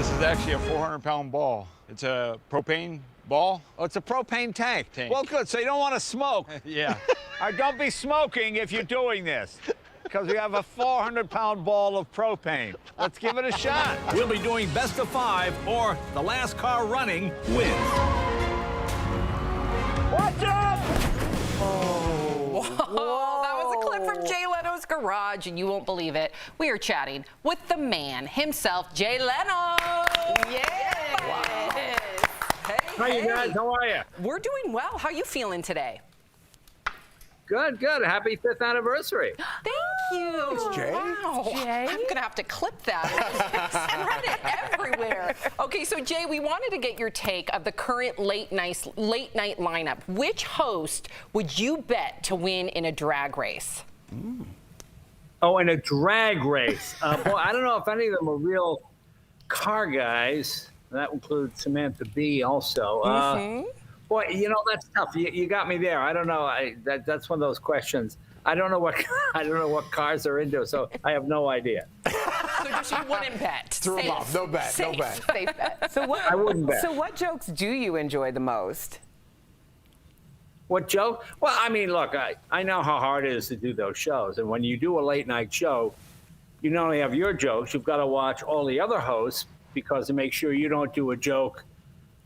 This is actually a 400-pound ball. It's a propane ball. Oh, it's a propane tank. Tank. Well, good. So you don't want to smoke. Yeah. All right, don't be smoking if you're doing this, because we have a 400-pound ball of propane. Let's give it a shot. We'll be doing best of 5 or the last car running wins. Watch out! Whoa, that was a clip from Jay Leno's Garage, and you won't believe it. We are chatting with the man himself, Jay Leno. Yes. Wow. Hey, Hi, you guys. How are you? We're doing well. How are you feeling today? Good, good. Happy 5th anniversary. Thank you. Thanks, Jay. Wow. Jay? I'm going to have to clip that and run it everywhere. Okay, so Jay, we wanted to get your take of the current late night lineup. Which host would you bet to win in a drag race? Oh, in a drag race. Boy, I don't know if any of them are real car guys. That includes Samantha Bee also. Boy, you know, that's tough. You got me there. I don't know. That's one of those questions. I don't know what cars are into, so I have no idea. So just you wouldn't bet. Threw him off. No bet. Safe, No bet. Safe bet. So what? I wouldn't bet. So what jokes do you enjoy the most? What joke? Well, I mean, look, I know how hard it is to do those shows. And when you do a late night show, you not only have your jokes, you've got to watch all the other hosts, because to make sure you don't do a joke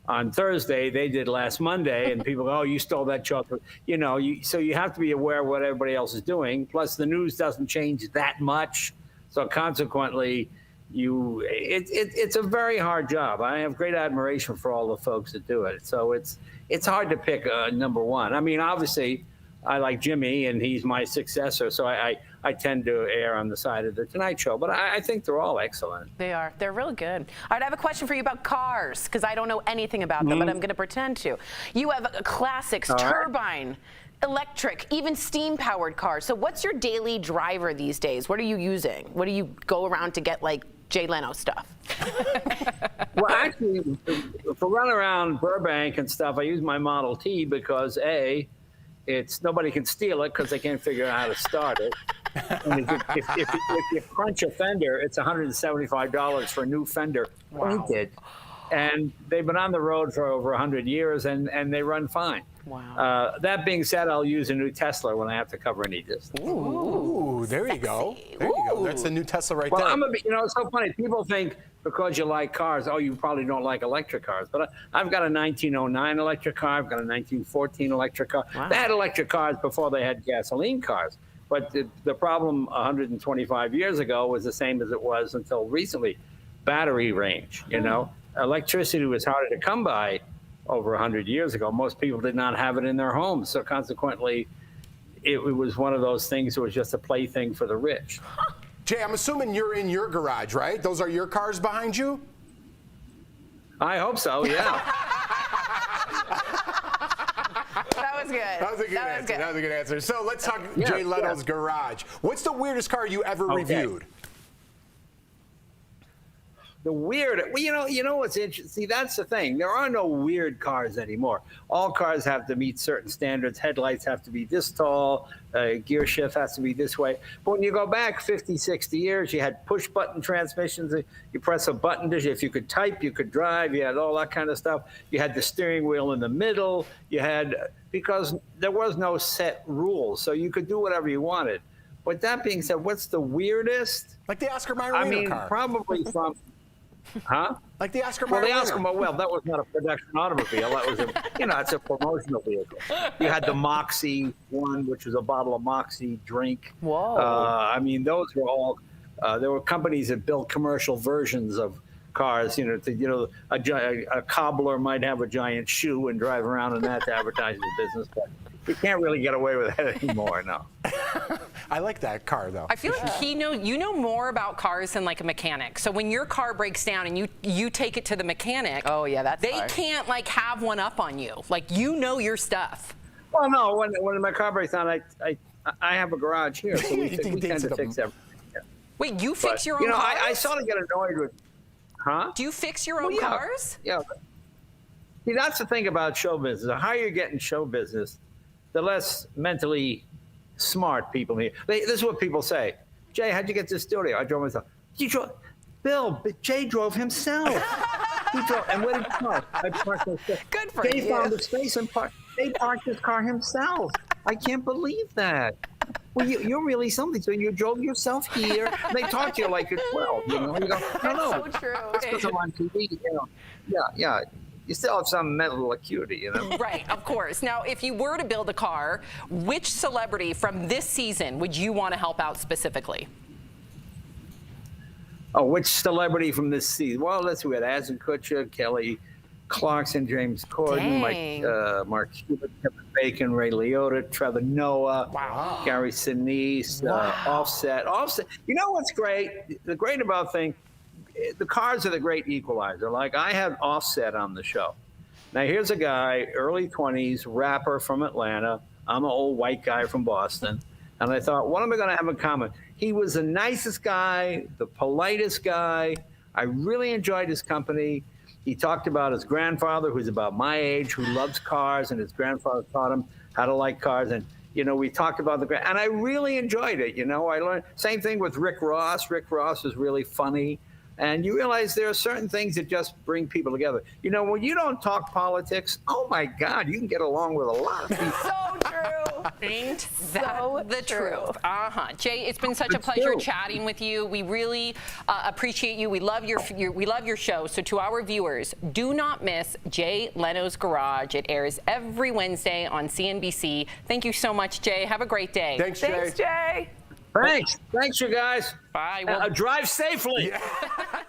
on Thursday they did last Monday, and people go, oh, you stole that joke. You know, so you have to be aware of what everybody else is doing. Plus, the news doesn't change that much. So consequently, it's a very hard job. I have great admiration for all the folks that do it. So it's hard to pick number one. I mean, obviously, I like Jimmy, and he's my successor, so I tend to err on the side of the Tonight Show. But I think they're all excellent. They are. They're really good. All right, I have a question for you about cars, because I don't know anything about them, but I'm going to pretend to. You have a classics, turbine, electric, even steam-powered cars. So what's your daily driver these days? What are you using? What do you go around to get, like, Jay Leno stuff? Well, actually, for run around Burbank and stuff, I use my Model T because, A, nobody can steal it because they can't figure out how to start it. And if you crunch a fender, it's $175 for a new fender painted. And they've been on the road for over 100 years, and they run fine. Wow. That being said, I'll use a new Tesla when I have to cover any distance. Ooh, there you go. There you go. That's the new Tesla right there. Well, it's so funny. People think because you like cars, oh, you probably don't like electric cars. But I've got a 1909 electric car. I've got a 1914 electric car. Wow. They had electric cars before they had gasoline cars. But the problem 125 years ago was the same as it was until recently. Battery range, you know. Electricity was harder to come by over 100 years ago. Most people did not have it in their homes. So consequently, it was one of those things that was just a plaything for the rich. Jay, I'm assuming you're in your garage, right? Those are your cars behind you? I hope so, yeah. That was good. That was a good answer. That was a good answer. So let's talk Jay Leno's garage. What's the weirdest car you ever reviewed? The weird, well, you know what's interesting? See, that's the thing. There are no weird cars anymore. All cars have to meet certain standards. Headlights have to be this tall. Gear shift has to be this way. But when you go back 50, 60 years, you had push-button transmissions. You press a button. If you could type, you could drive. You had all that kind of stuff. You had the steering wheel in the middle. You had, because there was no set rules, so you could do whatever you wanted. But that being said, what's the weirdest? Like the Oscar Mayer car. Probably from... Huh? Like the Oscar Mayer. Well, that was not a production automobile. That was it's a promotional vehicle. You had the Moxie one, which was a bottle of Moxie drink. Whoa. I mean, those were all. There were companies that built commercial versions of cars. A cobbler might have a giant shoe and drive around in that to advertise his business, but you can't really get away with that anymore. No. I like that car, though. I feel like you know more about cars than like a mechanic. So when your car breaks down and you take it to the mechanic, Oh yeah, that's they hard. can't like have one up on you. Like you know your stuff. Well, no. When my car breaks down, I have a garage here, so we tend to fix everything. Wait, you fix your own cars? I sort of get annoyed with. Huh? Do you fix your own cars? Yeah. See, that's the thing about show business. The higher you get in show business, the less mentally smart people here. This is what people say. Jay, how'd you get to the studio? I drove myself. Bill, Jay drove himself. He drove, and where did he park? I parked myself. Good for Jay you. found a space and parked. Jay parked his car himself. I can't believe that. Well, you're really something. So you drove yourself here. They talk to you like you're 12. You know, you go, no. So true. It's because I'm on TV. You know, yeah. You still have some mental acuity, you know. Right, of course. Now, if you were to build a car, which celebrity from this season would you want to help out specifically? Oh, which celebrity from this season? Well, let's see. We had Ashton Kutcher, Kelly Clarkson, James Corden, Mark Cuban, Kevin Bacon, Ray Liotta, Trevor Noah, Gary Sinise, Offset. You know what's great? The great about thing, the cars are the great equalizer. Like, I had Offset on the show. Now, here's a guy, early 20s, rapper from Atlanta. I'm an old white guy from Boston. And I thought, what am I going to have in common? He was the nicest guy, the politest guy. I really enjoyed his company. He talked about his grandfather, who's about my age, who loves cars, and his grandfather taught him how to like cars. And, you know, we talked about and I really enjoyed it. You know, I learned. Same thing with Rick Ross. Rick Ross is really funny. And you realize there are certain things that just bring people together. You know, when you don't talk politics, oh my God, you can get along with a lot of people. So true. Ain't that the truth? Jay, it's been such a pleasure chatting with you. We really appreciate you. We love your show. So to our viewers, do not miss Jay Leno's Garage. It airs every Wednesday on CNBC. Thank you so much, Jay. Have a great day. Thanks, Jay. Thanks, Jay. Thanks, you guys. Bye. Drive safely. Yeah.